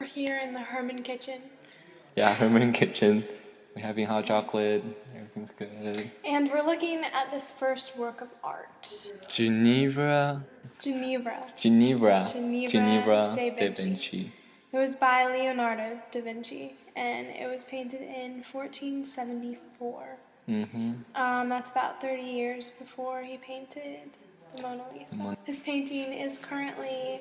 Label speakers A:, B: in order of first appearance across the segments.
A: We're here in the Herman kitchen.
B: Yeah, Herman kitchen. We're having hot chocolate. Everything's good.
A: And we're looking at this first work of art.
B: Ginevra
A: de
B: Benci.
A: It was by Leonardo da Vinci, and it was painted in 1474. That's about 30 years before he painted the Mona Lisa. This painting is currently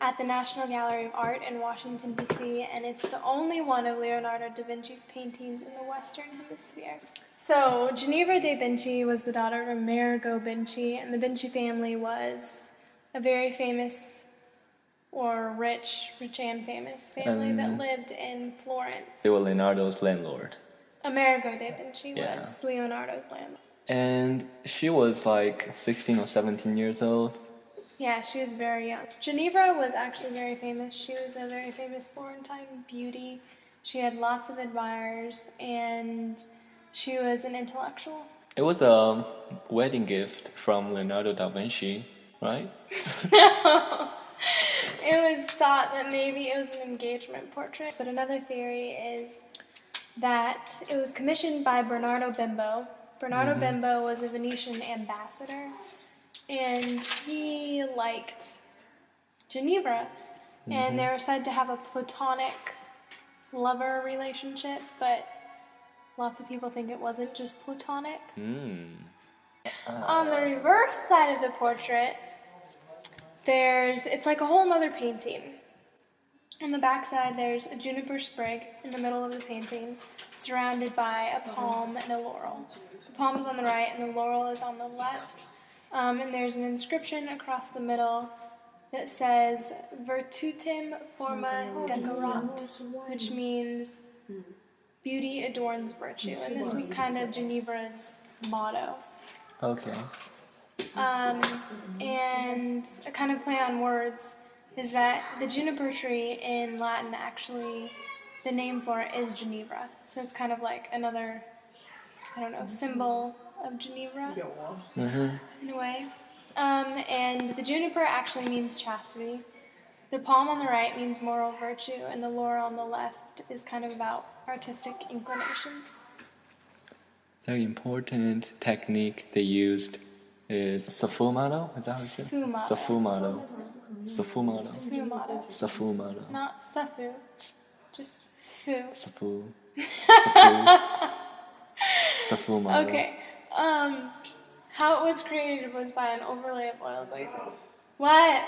A: at the National Gallery of Art in Washington, D.C., and it's the only one of Leonardo da Vinci's paintings in the Western Hemisphere. So, Ginevra de Benci was the daughter of Amerigo Benci, and the Benci family was a very famous, or rich and famous family that lived in Florence.
B: They were Leonardo's landlord.
A: Amerigo de Benci was Leonardo's landlord.
B: And she was like 16 or 17 years old.
A: Yeah, she was very young. Ginevra was actually very famous. She was a very famous Florentine beauty. She had lots of admirers, and she was an intellectual.
B: It was a wedding gift from Leonardo da Vinci, right?
A: No. It was thought that maybe it was an engagement portrait, but another theory is that it was commissioned by Bernardo Bembo. Bernardo Bembo was a Venetian ambassador, and he liked Ginevra, and they were said to have a platonic lover relationship, but lots of people think it wasn't just platonic. On the reverse side of the portrait, it's like a whole other painting. On the back side, there's a juniper sprig in the middle of the painting, surrounded by a palm and a laurel. The palm is on the right, and the laurel is on the left. And there's an inscription across the middle that says Virtutem forma decorat, which means beauty adorns virtue. And this was kind of Ginevra's motto.
B: Okay.
A: And a kind of play on words is that the juniper tree in Latin, actually, the name for it is Ginevra. So it's kind of like another, symbol of Ginevra, in a way. And the juniper actually means chastity. The palm on the right means moral virtue, and the laurel on the left is kind of about artistic inclinations.
B: Very important technique they used is sfumato. Is that how you say it? Sfumato.
A: Not safu, just fu.
B: Sfumato.
A: Okay. How it was created was by an overlay of oil glazes. What?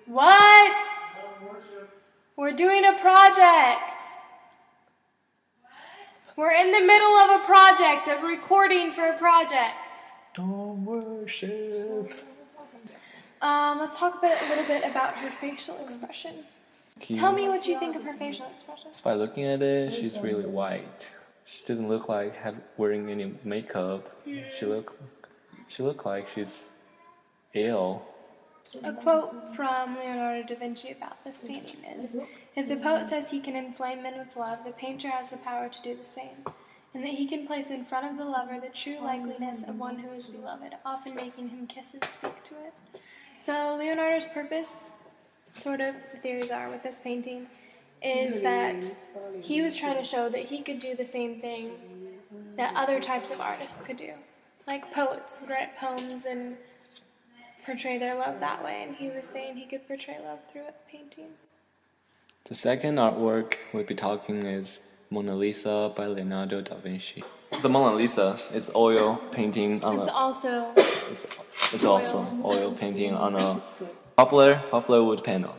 A: What? We're doing a project. We're in the middle of a project, of recording for a project.
B: Don't worship.
A: Let's talk a little bit about her facial expression. Tell me what you think of her facial expression.
B: By looking at it, she's really white. She doesn't look like wearing any makeup. She look like she's ill.
A: A quote from Leonardo da Vinci about this painting is, "If the poet says he can inflame men with love, the painter has the power to do the same, and that he can place in front of the lover the true likeliness of one who is beloved, often making him kiss and speak to it." So Leonardo's purpose, sort of, the theories are with this painting, is that he was trying to show that he could do the same thing that other types of artists could do. Like poets would write poems and portray their love that way, and he was saying he could portray love through a painting.
B: The second artwork we'll be talking is Mona Lisa by Leonardo da Vinci. The Mona Lisa is oil painting on
A: It's also
B: oil painting on a poplar wood panel.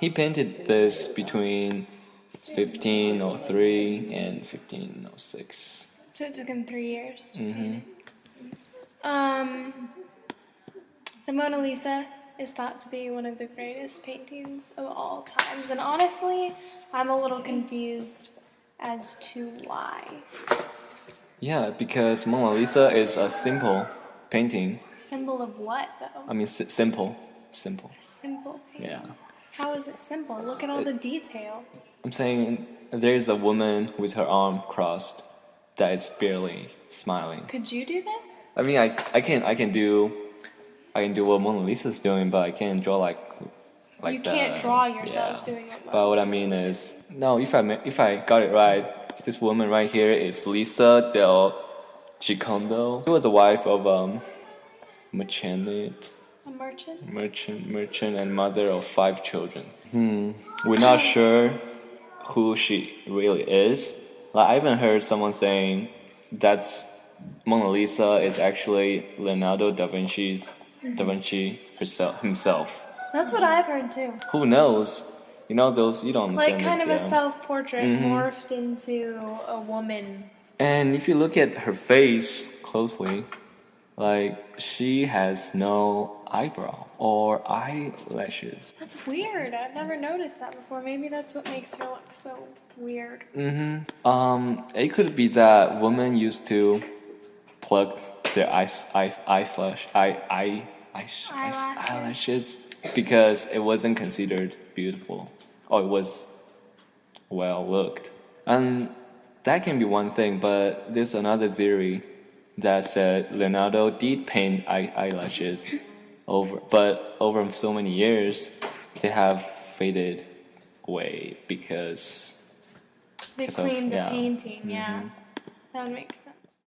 B: He painted this between 1503 and 1506.
A: So it took him 3 years. The Mona Lisa is thought to be one of the greatest paintings of all times, and honestly, I'm a little confused as to why.
B: Yeah, because Mona Lisa is a simple painting.
A: Symbol of what, though?
B: I mean, simple.
A: Simple painting.
B: Yeah.
A: How is it simple? Look at all the detail.
B: I'm saying there is a woman with her arm crossed that is barely smiling.
A: Could you do that?
B: I mean, I can do what Mona Lisa's doing, but I can't draw like like
A: you can't draw yourself
B: yeah.
A: doing it.
B: But what I mean is, no, if I got it right, this woman right here is Lisa del Giocondo. She was the wife of merchant,
A: A merchant?
B: merchant, and mother of 5 children. We're not sure who she really is. Like, I even heard someone saying that's Mona Lisa is actually Leonardo da Vinci himself.
A: That's what I've heard too.
B: Who knows? You know those, you don't
A: Like
B: understand
A: kind of
B: this,
A: a self-portrait morphed into a woman.
B: And if you look at her face closely, like she has no eyebrow or eyelashes.
A: That's weird. I've never noticed that before. Maybe that's what makes her look so weird.
B: It could be that women used to plug their eyelashes because it wasn't considered beautiful, or it was well looked. And that can be one thing, but there's another theory that said Leonardo did paint eyelashes but over so many years they have faded away because
A: They cleaned the
B: yeah.
A: painting, yeah. That would make sense.